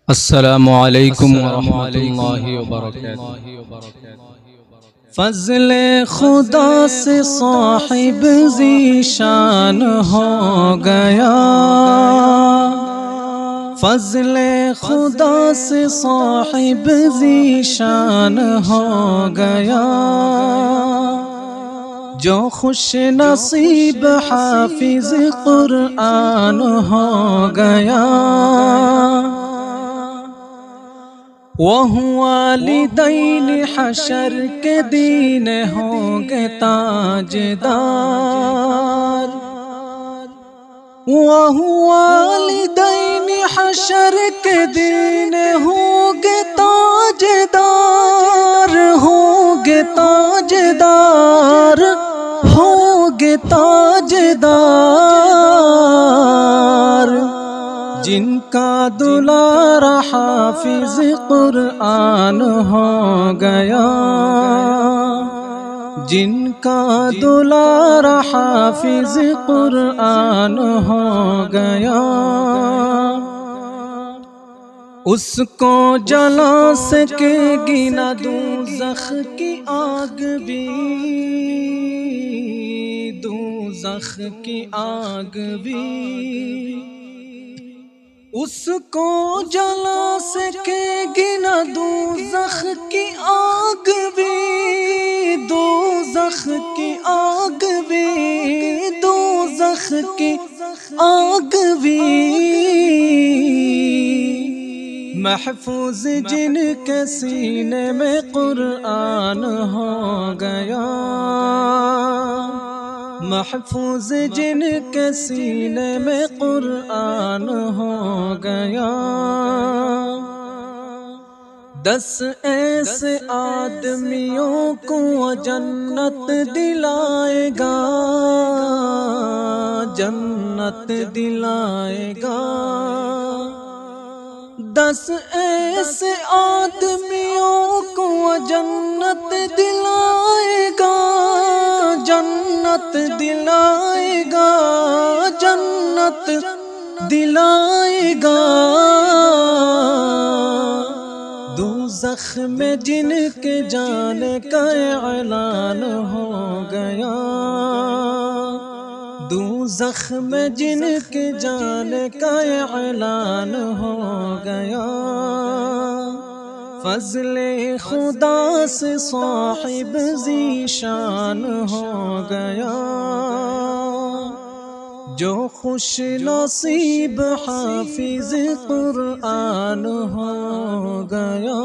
السلام علیکم ورحمۃ اللہ وبرکاتہ۔ فضل خدا سے صاحب ذیشان ہو گیا، فضل خدا سے صاحب ذیشان ہو گیا، جو خوش نصیب حافظ قرآن ہو گیا، وہ والدین حشر کے دین ہوں گے تاجدار، وہ والدین حشر کے دین ہوں گے تاجدار، ہوں گے تاجدار، ہوں گے تاجدار، جن کا دلار حافظ قرآن ہو گیا، جن کا دلار حافظ قرآن ہو گیا، اس کو جلا سکے گی نہ دوزخ کی آگ بھی، دوزخ کی آگ بھی، اس کو جلا سکے گی نہ دوزخ کی آگ بھی، دوزخ کی آگ بھی، دوزخ کی آگ بھی، محفوظ جن کے سینے میں قرآن ہو گیا، محفوظ جن کے سینے میں قرآن ہو گیا، 10 ایسے آدمیوں کو جنت دلائے گا، جنت دلائے گا، 10 ایسے آدمیوں کو جنت دلائے گا، جنت دلائے گا، جنت دلائے گا، دوزخ میں جن کے جانے کا اعلان ہو گیا، دوزخ میں جن کے جانے کا اعلان ہو گیا، فضل خدا سے صاحب ذیشان ہو گیا، جو خوش نصیب حافظ قرآن ہو گیا۔